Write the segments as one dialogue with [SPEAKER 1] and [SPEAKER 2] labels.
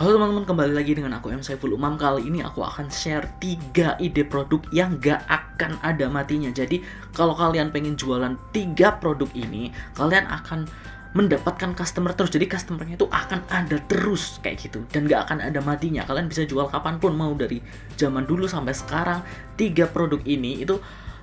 [SPEAKER 1] Halo teman-teman, kembali lagi dengan aku M. Saiful Umam. Kali ini aku akan share 3 ide produk yang gak akan ada matinya. Jadi kalau kalian pengen jualan 3 produk ini, kalian akan mendapatkan customer terus. Jadi customernya itu akan ada terus kayak gitu, dan gak akan ada matinya. Kalian bisa jual kapanpun, mau dari zaman dulu sampai sekarang. 3 produk ini itu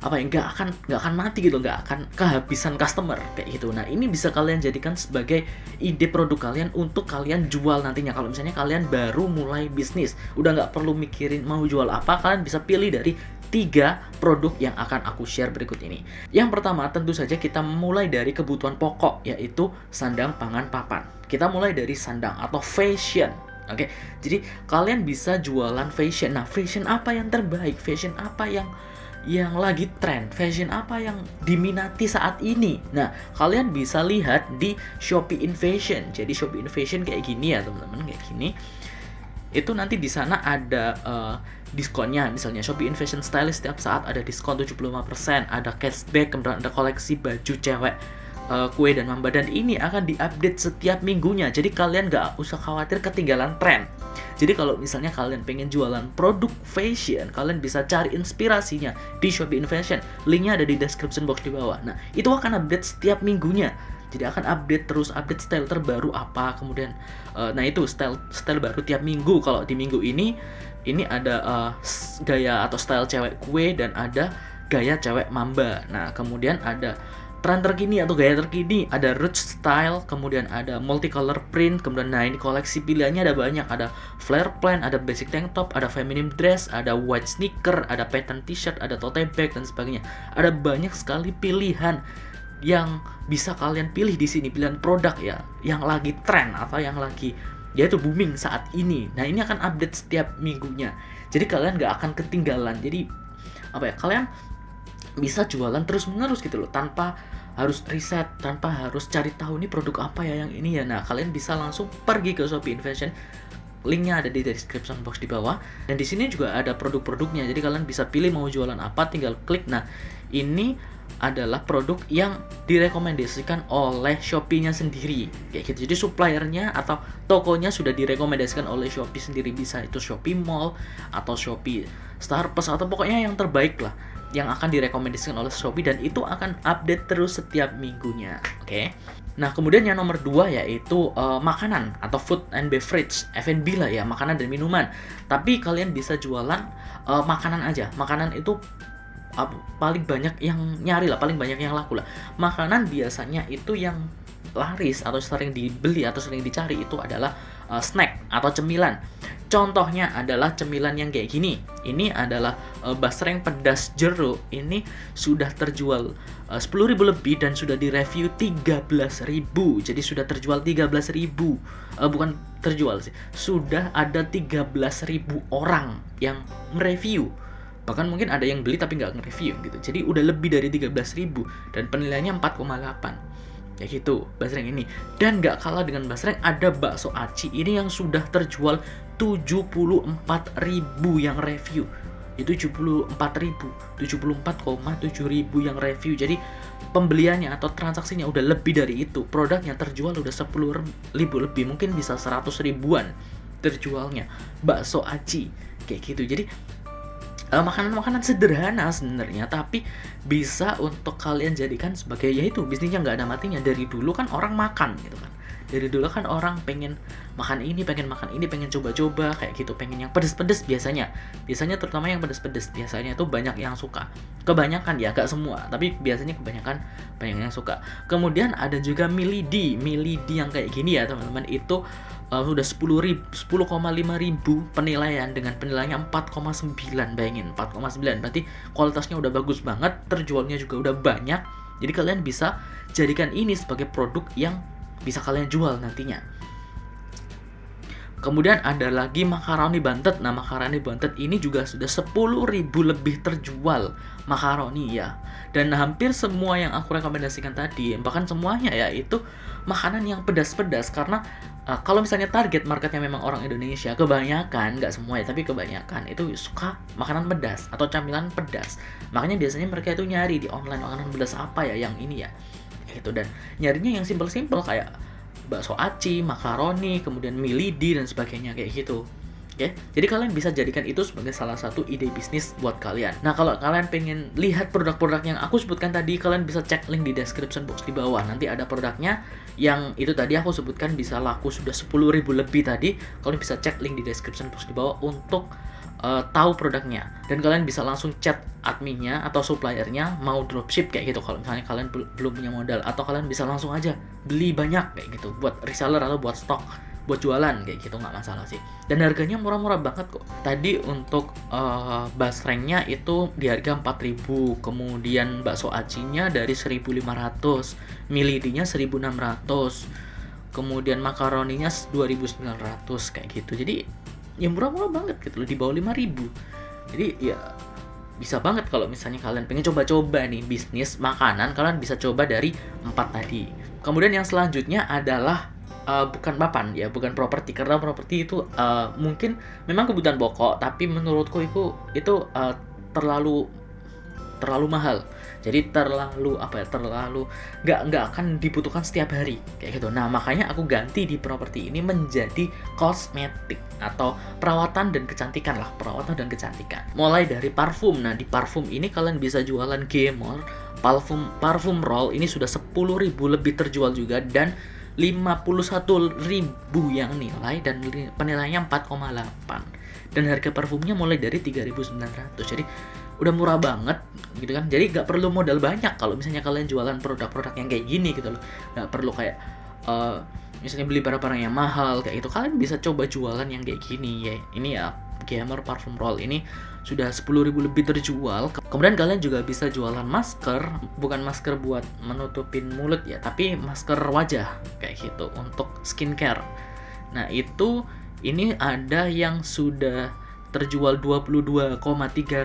[SPEAKER 1] nggak akan mati gitu, nggak akan kehabisan customer kayak gitu. Nah, ini bisa kalian jadikan sebagai ide produk kalian untuk kalian jual nantinya. Kalau misalnya kalian baru mulai bisnis, udah nggak perlu mikirin mau jual apa, kalian bisa pilih dari 3 produk yang akan aku share berikut ini. Yang pertama, tentu saja kita mulai dari kebutuhan pokok, yaitu sandang, pangan, papan. Kita mulai dari sandang atau fashion. Oke, jadi kalian bisa jualan fashion. Nah, fashion apa yang terbaik? Fashion apa yang lagi tren, fashion apa yang diminati saat ini. Nah, kalian bisa lihat di Shopee in Fashion. Jadi Shopee in Fashion kayak gini ya teman-teman, kayak gini. Itu nanti di sana ada diskonnya. Misalnya Shopee in Fashion Stylist setiap saat ada diskon 75%, ada cashback, kemudian ada koleksi baju cewek, kue dan mamba, dan ini akan diupdate setiap minggunya. Jadi kalian gak usah khawatir ketinggalan tren. Jadi kalau misalnya kalian pengen jualan produk fashion, kalian bisa cari inspirasinya di Shopee in Fashion. Linknya ada di description box di bawah. Nah, itu akan update setiap minggunya. Jadi akan update terus, update style terbaru apa, kemudian nah itu style baru tiap minggu. Kalau di minggu ini ada gaya atau style cewek kue dan ada gaya cewek mamba. Nah, kemudian ada tren terkini atau gaya terkini, ada roots style, kemudian ada multicolor print, kemudian nah ini koleksi pilihannya ada banyak, ada flare plan, ada basic tank top, ada feminine dress, ada white sneaker, ada pattern t-shirt, ada tote bag dan sebagainya. Ada banyak sekali pilihan yang bisa kalian pilih di sini, pilihan produk ya yang lagi tren atau yang lagi yaitu booming saat ini. Nah, ini akan update setiap minggunya. Jadi kalian nggak akan ketinggalan. Jadi kalian bisa jualan terus menerus gitu loh, tanpa harus riset, tanpa harus cari tahu nih produk apa ya yang ini ya. Nah, kalian bisa langsung pergi ke Shopee in Fashion. Linknya ada di description box di bawah, dan di sini juga ada produk-produknya. Jadi kalian bisa pilih mau jualan apa, tinggal klik. Nah, ini adalah produk yang direkomendasikan oleh Shopee-nya sendiri kayak gitu. Jadi suppliernya atau tokonya sudah direkomendasikan oleh Shopee sendiri. Bisa itu Shopee Mall atau Shopee Star Plus atau pokoknya yang terbaik lah yang akan direkomendasikan oleh Shopee, dan itu akan update terus setiap minggunya. Oke. Nah, kemudian yang nomor 2 yaitu makanan atau food and beverage, F&B lah ya, makanan dan minuman. Tapi kalian bisa jualan makanan aja. Makanan itu paling banyak yang nyari lah, paling banyak yang laku lah. Makanan biasanya itu yang laris atau sering dibeli atau sering dicari itu adalah snack atau cemilan. Contohnya adalah cemilan yang kayak gini. Ini adalah basreng pedas jeruk. Ini sudah terjual 10.000 lebih dan sudah direview 13.000. Jadi sudah terjual 13.000. Bukan terjual sih. Sudah ada 13.000 orang yang mereview. Bahkan mungkin ada yang beli tapi nggak nge-review gitu. Jadi udah lebih dari 13.000 dan penilaiannya 4,8. Ya gitu, basreng ini. Dan nggak kalah dengan basreng, ada bakso aci ini yang sudah terjual 74.000 yang review. Itu 74.000 yang review. Jadi pembeliannya atau transaksinya udah lebih dari itu. Produknya terjual udah 10.000 lebih, mungkin bisa 100 ribuan terjualnya bakso aci kayak gitu. Jadi makanan-makanan sederhana sebenarnya, tapi bisa untuk kalian jadikan sebagai yaitu bisnisnya nggak ada matinya. Dari dulu kan orang makan gitu kan, dari dulu kan orang pengen makan ini, pengen coba-coba kayak gitu, pengen yang pedes-pedes biasanya terutama yang pedes-pedes biasanya itu banyak yang suka. Kebanyakan ya, nggak semua, tapi biasanya kebanyakan banyak yang suka. Kemudian ada juga milidi yang kayak gini ya teman-teman, itu sudah 10,5 ribu penilaian dengan penilaiannya 4,9. Bayangin 4,9, berarti kualitasnya udah bagus banget, terjualnya juga udah banyak. Jadi kalian bisa jadikan ini sebagai produk yang bisa kalian jual nantinya. Kemudian ada lagi makaroni bantet. Nah, makaroni bantet ini juga sudah 10.000 lebih terjual makaroni ya. Dan hampir semua yang aku rekomendasikan tadi, bahkan semuanya ya, itu makanan yang pedas-pedas. Karena kalau misalnya target marketnya memang orang Indonesia, kebanyakan, nggak semua ya, tapi kebanyakan itu suka makanan pedas atau camilan pedas. Makanya biasanya mereka itu nyari di online makanan pedas apa ya yang ini ya. Gitu. Dan nyarinya yang simple-simple kayak bakso aci, makaroni, kemudian mie lidi dan sebagainya kayak gitu. Oke, jadi kalian bisa jadikan itu sebagai salah satu ide bisnis buat kalian. Nah, kalau kalian pengen lihat produk-produk yang aku sebutkan tadi, kalian bisa cek link di description box di bawah. Nanti ada produknya yang itu tadi aku sebutkan bisa laku sudah 10.000 lebih tadi. Kalian bisa cek link di description box di bawah untuk tahu produknya. Dan kalian bisa langsung chat adminnya atau suppliernya mau dropship kayak gitu. Kalau misalnya kalian belum punya modal, atau kalian bisa langsung aja beli banyak kayak gitu buat reseller atau buat stok, buat jualan kayak gitu, nggak masalah sih. Dan harganya murah-murah banget kok. Tadi untuk basrengnya itu di harga 4.000, kemudian bakso acinya dari 1.500, mie lidinya 1.600, kemudian makaroninya 2.900 kayak gitu. Jadi ya murah-murah banget gitu loh, di bawah 5.000. Jadi ya bisa banget kalau misalnya kalian pengen coba-coba nih bisnis makanan, kalian bisa coba dari 4 tadi. Kemudian yang selanjutnya adalah bukan papan ya, bukan properti, karena properti itu mungkin memang kebutuhan pokok, tapi menurutku itu terlalu mahal. Jadi terlalu nggak akan dibutuhkan setiap hari kayak gitu. Nah, makanya aku ganti di properti ini menjadi kosmetik atau perawatan dan kecantikan lah, perawatan dan kecantikan. Mulai dari parfum. Nah, di parfum ini kalian bisa jualan Gemor, parfum roll ini sudah 10.000 lebih terjual juga, dan 51.000 yang nilai, dan penilaiannya 4,8. Dan harga parfumnya mulai dari 3.900. Jadi udah murah banget gitu kan. Jadi nggak perlu modal banyak kalau misalnya kalian jualan produk-produk yang kayak gini gitu loh. Nggak perlu kayak misalnya beli barang-barang yang mahal kayak gitu. Kalian bisa coba jualan yang kayak gini ya. Ini ya Gemor parfum roll ini sudah 10.000 lebih terjual. Kemudian kalian juga bisa jualan masker, bukan masker buat menutupin mulut ya, tapi masker wajah kayak gitu untuk skincare. Nah, ini ada yang sudah terjual 22,3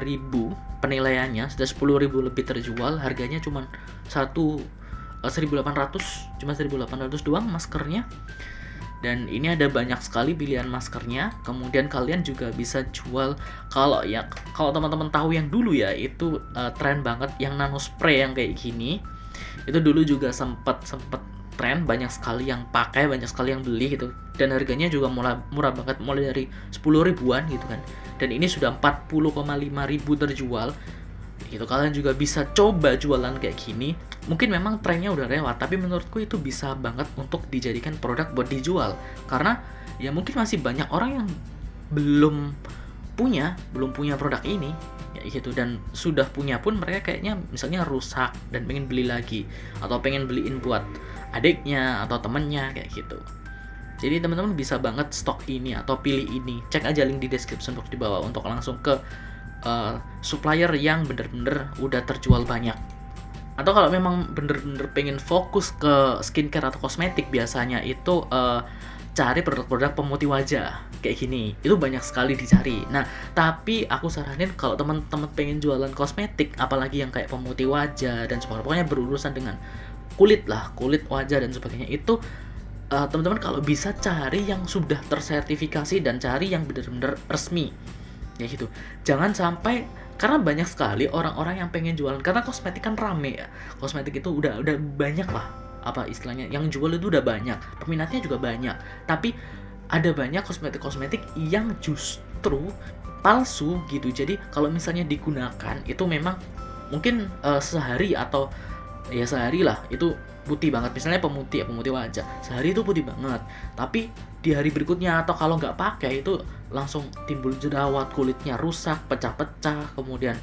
[SPEAKER 1] ribu penilaiannya, sudah 10.000 lebih terjual, harganya cuma 1.800, cuma 1.800 doang maskernya. Dan ini ada banyak sekali pilihan maskernya. Kemudian kalian juga bisa jual, kalau teman-teman tahu yang dulu ya, itu tren banget yang nano spray yang kayak gini. Itu dulu juga sempat tren, banyak sekali yang pakai, banyak sekali yang beli gitu. Dan harganya juga murah banget, mulai dari 10 ribuan gitu kan. Dan ini sudah 40,5 ribu terjual gitu. Kalian juga bisa coba jualan kayak gini. Mungkin memang trennya udah lewat, tapi menurutku itu bisa banget untuk dijadikan produk buat dijual. Karena ya mungkin masih banyak orang yang belum punya produk ini ya gitu, dan sudah punya pun mereka kayaknya misalnya rusak dan pengen beli lagi, atau pengen beliin buat adiknya atau temennya kayak gitu. Jadi teman-teman bisa banget stok ini atau pilih ini. Cek aja link di description box di bawah untuk langsung ke supplier yang bener-bener udah terjual banyak. Atau kalau memang bener-bener pengen fokus ke skincare atau kosmetik, biasanya itu cari produk-produk pemutih wajah kayak gini. Itu banyak sekali dicari. Nah, tapi aku saranin kalau teman-teman pengen jualan kosmetik, apalagi yang kayak pemutih wajah dan sebagainya, pokoknya berurusan dengan kulit wajah dan sebagainya, itu teman-teman kalau bisa cari yang sudah tersertifikasi dan cari yang benar-benar resmi ya gitu. Jangan sampai, karena banyak sekali orang-orang yang pengen jualan, karena kosmetik kan rame ya, kosmetik itu udah banyak lah, apa istilahnya, yang jual itu udah banyak, peminatnya juga banyak, tapi ada banyak kosmetik yang justru palsu gitu. Jadi kalau misalnya digunakan itu memang mungkin sehari atau ya sehari lah itu putih banget, misalnya pemutih wajah sehari itu putih banget, tapi di hari berikutnya atau kalau nggak pakai itu langsung timbul jerawat, kulitnya rusak, pecah-pecah, kemudian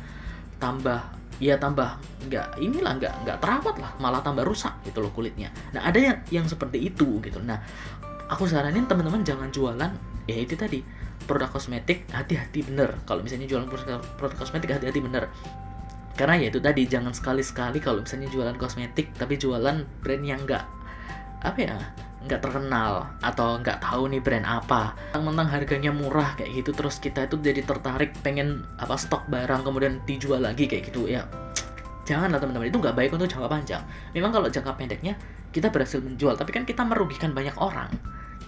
[SPEAKER 1] tambah nggak terawat lah, malah tambah rusak gitu loh kulitnya. Nah, ada yang seperti itu gitu. Nah, aku saranin teman-teman jangan jualan ya itu tadi, produk kosmetik, hati-hati bener. Kalau misalnya jualan produk kosmetik, hati-hati bener. Karena ya itu tadi, jangan sekali-sekali kalau misalnya jualan kosmetik tapi jualan brand yang nggak terkenal atau nggak tahu nih brand apa, mentang harganya murah kayak gitu, terus kita itu jadi tertarik pengen stok barang kemudian dijual lagi kayak gitu ya. Janganlah teman-teman, itu nggak baik untuk jangka panjang. Memang kalau jangka pendeknya kita berhasil menjual, tapi kan kita merugikan banyak orang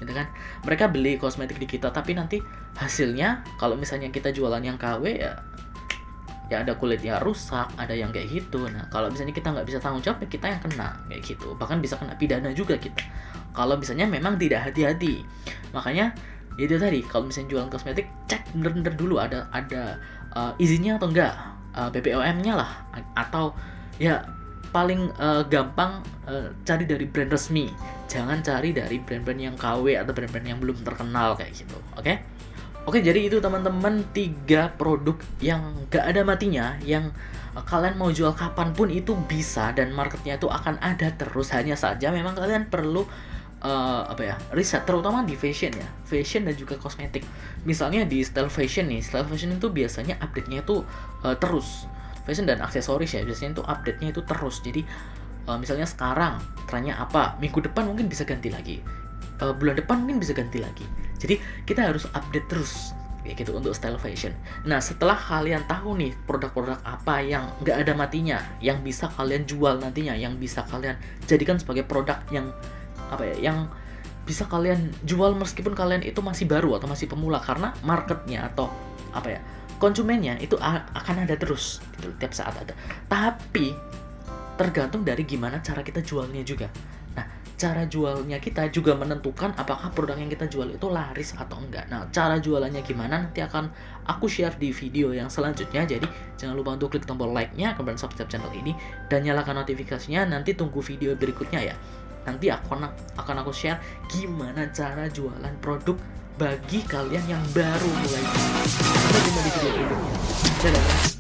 [SPEAKER 1] gitu kan. Mereka beli kosmetik di kita, tapi nanti hasilnya kalau misalnya kita jualan yang KW ya ada kulitnya rusak, ada yang kayak gitu. Nah, kalau misalnya kita nggak bisa tanggung jawab, ya kita yang kena kayak gitu, bahkan bisa kena pidana juga kita. kalau misalnya memang tidak hati-hati. Makanya itu tadi, kalau misalnya jualan kosmetik, cek bener-bener dulu ada izinnya atau enggak, BPOM-nya lah, atau ya paling gampang cari dari brand resmi, jangan cari dari brand-brand yang KW atau brand-brand yang belum terkenal kayak gitu. Oke, jadi itu teman-teman 3 produk yang gak ada matinya, yang kalian mau jual kapanpun itu bisa, dan marketnya itu akan ada terus. Hanya saja memang kalian perlu riset, terutama di fashion ya, fashion dan juga kosmetik. Misalnya di style fashion itu biasanya update-nya itu terus. Fashion dan aksesoris ya, biasanya itu update-nya itu terus. Jadi misalnya sekarang trennya apa, minggu depan mungkin bisa ganti lagi, bulan depan mungkin bisa ganti lagi. Jadi kita harus update terus kayak gitu untuk style fashion. Nah, setelah kalian tahu nih produk-produk apa yang nggak ada matinya, yang bisa kalian jual nantinya, yang bisa kalian jadikan sebagai produk yang yang bisa kalian jual meskipun kalian itu masih baru atau masih pemula, karena marketnya atau konsumennya itu akan ada terus gitu, tiap saat ada. Tapi tergantung dari gimana cara kita jualnya juga. Nah, cara jualnya kita juga menentukan apakah produk yang kita jual itu laris atau enggak. Nah, cara jualannya gimana nanti akan aku share di video yang selanjutnya. Jadi jangan lupa untuk klik tombol like-nya, kemudian subscribe channel ini, dan nyalakan notifikasinya. Nanti tunggu video berikutnya ya. Nanti akan aku share gimana cara jualan produk bagi kalian yang baru mulai. Sampai jumpa di video berikutnya. Dadah.